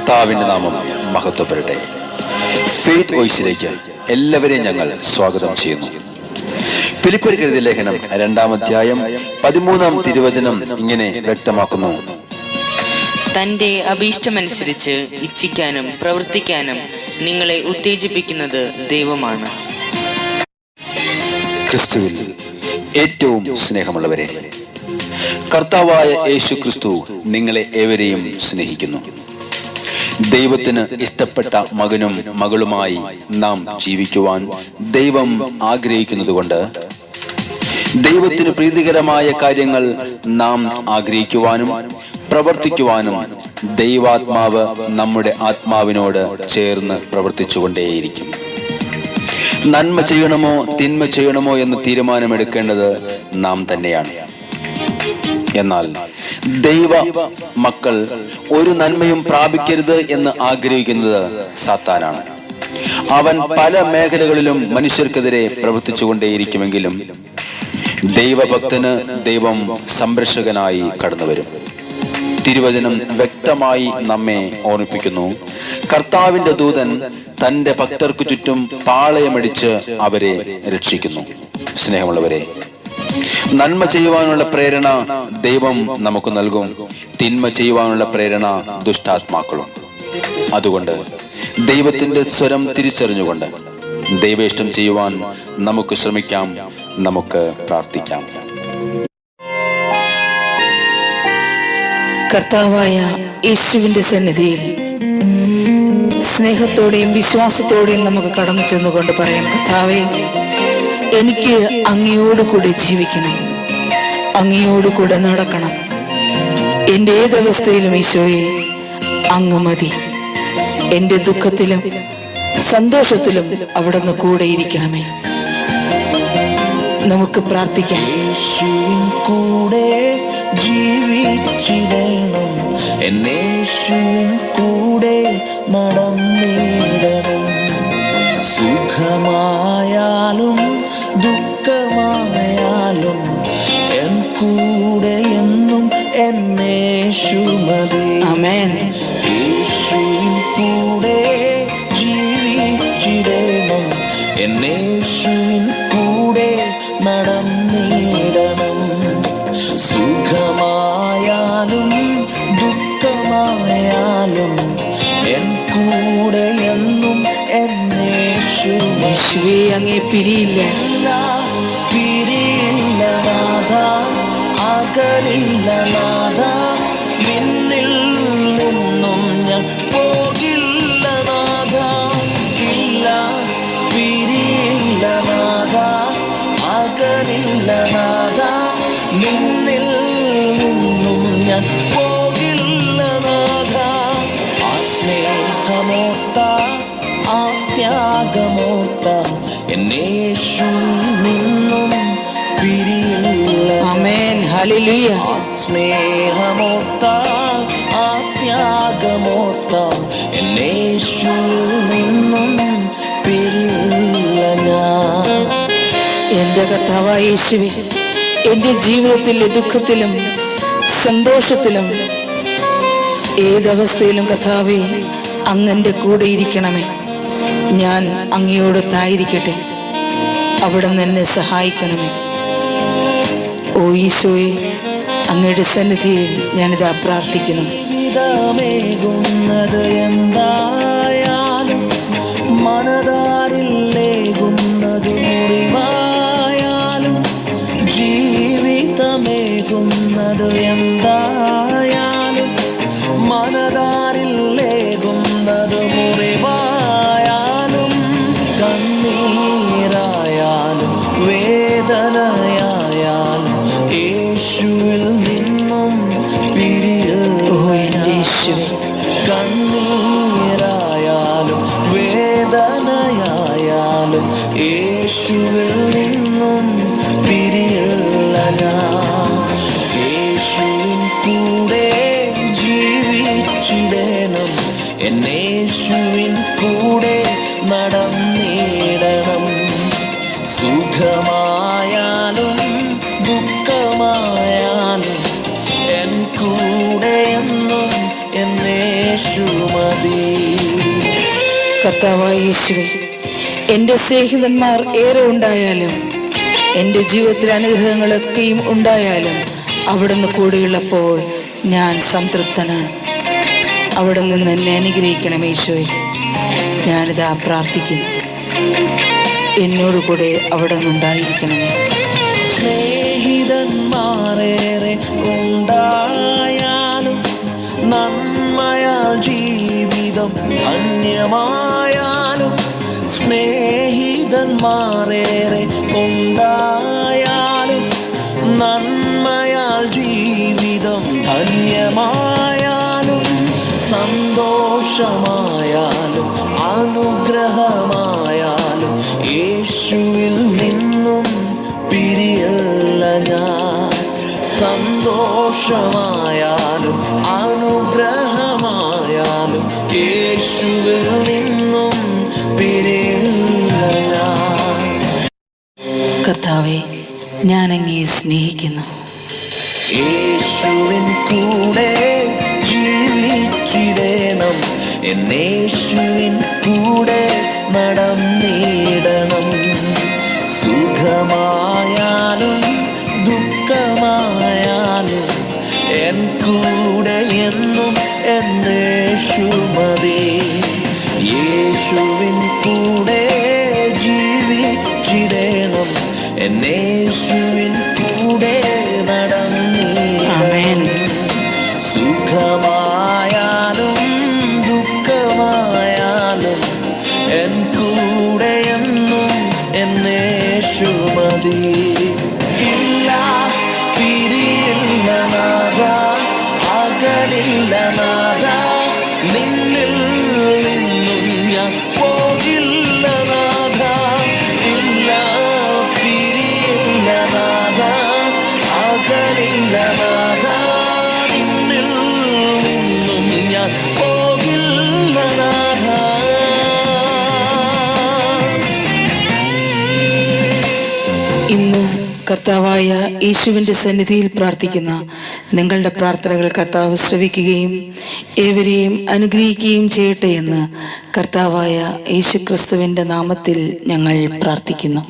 കർത്താവിന്റെ നാമം മഹത്വപ്പെടട്ടെ. ഫെയ്ത്ത് വോയിസിലേക്ക് എല്ലാവരെയും ഞങ്ങൾ സ്വാഗതം ചെയ്യുന്നു. ഫിലിപ്പിയർക്ക് എഴുതിയ ലേഖനം 2-ാം അധ്യായം 13-ാം തിരുവചനം ഇങ്ങനെ വ്യക്തമാക്കുന്നു: തന്റെ അഭീഷ്ടമനുസരിച്ച് ഇച്ഛിക്കാനും പ്രവർത്തിക്കാനും നിങ്ങളെ ഉത്തേജിപ്പിക്കുന്നത് ദൈവമാണ്. ക്രിസ്തുവിൽ ഏറ്റവും സ്നേഹമുള്ളവരെ, കർത്താവായ യേശു ക്രിസ്തു നിങ്ങളെ ഏവരെയും സ്നേഹിക്കുന്നു. ദൈവത്തിന് ഇഷ്ടപ്പെട്ട മകനും മകളുമായി നാം ജീവിക്കുവാൻ ദൈവം ആഗ്രഹിക്കുന്നതുകൊണ്ട് ദൈവത്തിന് പ്രീതികരമായ കാര്യങ്ങൾ നാം ആഗ്രഹിക്കുവാനും പ്രവർത്തിക്കുവാനും ദൈവാത്മാവ് നമ്മുടെ ആത്മാവിനോട് ചേർന്ന് പ്രവർത്തിച്ചുകൊണ്ടേയിരിക്കും. നന്മ ചെയ്യണമോ തിന്മ ചെയ്യണമോ എന്ന് തീരുമാനമെടുക്കേണ്ടത് നാം തന്നെയാണ്. എന്നാൽ ദൈവ മക്കൾ ഒരു നന്മയും പ്രാപിക്കരുത് എന്ന് ആഗ്രഹിക്കുന്നത് സാത്താനാണ്. അവൻ പല മേഖലകളിലും മനുഷ്യർക്കെതിരെ പ്രവർത്തിച്ചുകൊണ്ടേയിരിക്കുമെങ്കിലും ദൈവഭക്തന് ദൈവം സംരക്ഷകനായി കടന്നുവരും. തിരുവചനം വ്യക്തമായി നമ്മെ ഓർമ്മിപ്പിക്കുന്നു: കർത്താവിന്റെ ദൂതൻ തന്റെ ഭക്തർക്കു ചുറ്റും പാളയമടിച്ച് അവരെ രക്ഷിക്കുന്നു. സ്നേഹമുള്ളവരെ, നന്മ ചെയ്യുവാനുള്ള പ്രേരണ ദൈവം നമുക്ക് നൽകും, തിന്മ ചെയ്യുവാനുള്ള പ്രേരണ ദുഷ്ടാത്മാക്കളും. അതുകൊണ്ട് ദൈവത്തിന്റെ സ്വരം തിരിച്ചറിഞ്ഞുകൊണ്ട് ദൈവേഷ്ടം ചെയ്യുവാൻ നമുക്ക് ശ്രമിക്കാം, നമുക്ക് പ്രാർത്ഥിക്കാം. കർത്താവായ യേശുവിന്റെ സന്നിധിയിൽ സ്നേഹത്തോടെയും വിശ്വാസത്തോടെയും നമുക്ക് കടന്നു ചെന്നുകൊണ്ട് പറയാം: കർത്താവേ, എനിക്ക് അങ്ങയോടുകൂടെ ജീവിക്കണം, അങ്ങയോടുകൂടെ നടക്കണം. എൻ്റെ ഏതവസ്ഥയിലും ഈശോയെ അങ്ങ് മതി. എൻ്റെ ദുഃഖത്തിലും സന്തോഷത്തിലും അവിടുന്ന് കൂടെ ഇരിക്കണമേ. നമുക്ക് പ്രാർത്ഥിക്കാം. യേശുവിൻ കൂടെ ജീവിച്ചിടണം, എന്നേശുവിൻ കൂടെ നടന്നിടണം. സുഖമായാലും ദുഃഖമായാലും എൻ കൂടെ എന്നും എന്നേശു മതി. ആമേൻ. യേശുവിൻ കൂടെ ജീവിച്ചിടണം, എന്നേശുവിൻ കൂടെ നടന്നിടണം. സുഖമായാലും ദുഃഖമായാലും എൻ കൂടെ എന്നും യേശുവേ, അങ്ങേ പിരിയില്ല, പിരിയില്ല നാഥ, അകലില്ല നാഥ, നിന്നിൽ നിന്നും ഞാൻ പോകില്ല നാഥ. ഇല്ല, പിരിയില്ല നാഥ, അകലില്ല നാഥ, നിന്നിൽ നിന്നും ഞാൻ പോകില്ല നാഥ. ആ സ്നേഹമോർത്ത, ആ ത്യാഗമോർത്ത എന്നേശുവിൽ നിന്നും പിരിയില്ല. ആമേൻ. ഹല്ലേലൂയ. സ്നേഹമോർത്ത, ആ ത്യാഗമോർത്ത എന്നേശുവിൽ നിന്നും പിരിയില്ല ഞാൻ. എൻ്റെ കർത്താവായ യേശുവേ, എൻ്റെ ജീവിതത്തിലെ ദുഃഖത്തിലും സന്തോഷത്തിലും ഏതവസ്ഥയിലും കർത്താവേ അങ്ങൻ്റെ കൂടെ ഇരിക്കണമേ. ഞാൻ അങ്ങയോടൊത്തായിരിക്കട്ടെ, അവിടുന്ന് എന്നെ സഹായിക്കണമേ. ഓ ഈശോയെ, അങ്ങയുടെ സന്നിധിയിൽ ഞാനിതാ പ്രാർത്ഥിക്കുന്നു. ജീവിതമേകുന്നത് എന്തായാലും, മനതാരിലേകുന്നത് മുറിവായാലും, ജീവിതമേകുന്നത് എന്തായാലും, മനതാരിലേകുന്നത് മുറിവായാലും, കണ്ണീരായാലും വേദനയായാലും യേശുവിൽ നിന്നും പിരിയില്ല. കണ്ണീരായാലും വേദനയായാലും യേശുവിൽ നിന്നും പിരിയില്ല ഞാൻ. യേശുവിൻ കൂടെ ജീവിച്ചിടണം, എന്നേശുവിൻ കൂടെ നടന്നിടണം. സുഖമായാലും ദുഃഖമായാലും എൻ കൂടെ എന്നും എന്നേശു മതി. കർത്താവായ യേശുവേ, എൻ്റെ സ്നേഹിതന്മാർ ഏറെ ഉണ്ടായാലും എൻ്റെ ജീവിതത്തിൽ അനുഗ്രഹങ്ങളൊക്കെയും ഉണ്ടായാലും അവിടുന്ന് കൂടെയുള്ളപ്പോൾ ഞാൻ സംതൃപ്തനാണ്. അവിടെ നിന്ന് എന്നെ അനുഗ്രഹിക്കണം യേശുവേ. ഞാനിതാ പ്രാർത്ഥിക്കുന്നു, എന്നോട് കൂടെ അവിടെ നിന്നുണ്ടായിരിക്കണമേ. സ്നേഹിതന്മാരേറെ ഉണ്ടായാലും നന്മയാൽ ജീവിതം ധന്യമായാലും, സ്നേഹിതന്മാരേറെ ഉണ്ടായാലും നന്മയാൽ ജീവിതം ധന്യമായാലും, സന്തോഷമായാലും അനുഗ്രഹമായാലും യേശുവിൽ നിന്നും പിരിയല്ല ഞാൻ. സന്തോഷമായാലും അനുഗ്രഹമായാലും യേശുവിൽ നിന്നും പിരിയല്ല ഞാൻ. കർത്താവേ, ഞാൻ അങ്ങയെ സ്നേഹിക്കുന്നു. യേശുവിൻ കൂടെ ജീവിച്ചിടണം, എന്നേശുവിൻ കൂടെ നടന്നിടണം. സുഖമായാലും ദുഃഖമായാലും എൻ കൂടെ എന്നും എന്നേശു മതി. യേശുവിൻ കൂടെ ജീവിച്ചിടണം, എന്നേശുവിൻ കൂടെ നടന്നിടണം. സുഖമായാലും ദുഃഖമായാലും എൻ കൂടെ എന്നും എന്നേശു മതി. ഇല്ല പിരിയില്ല നാഥ, അകലില്ല നാഥ, നിന്നിൽ നിന്നും ഞാൻ പോകില്ല നാഥ. ഇല്ല പിരിയില്ല നാഥ, അകലില്ല നാഥ, നിന്നിൽ നിന്നും ഞാൻ പോകില്ല നാഥ. ഇന്ന് കർത്താവായ യേശുവിൻ്റെ സന്നിധിയിൽ പ്രാർത്ഥിക്കുന്ന നിങ്ങളുടെ പ്രാർത്ഥനകൾ കർത്താവ് ശ്രവിക്കുകയും ഏവരെയും അനുഗ്രഹിക്കുകയും ചെയ്യട്ടെ എന്ന് കർത്താവായ യേശുക്രിസ്തുവിൻ്റെ നാമത്തിൽ ഞങ്ങൾ പ്രാർത്ഥിക്കുന്നു.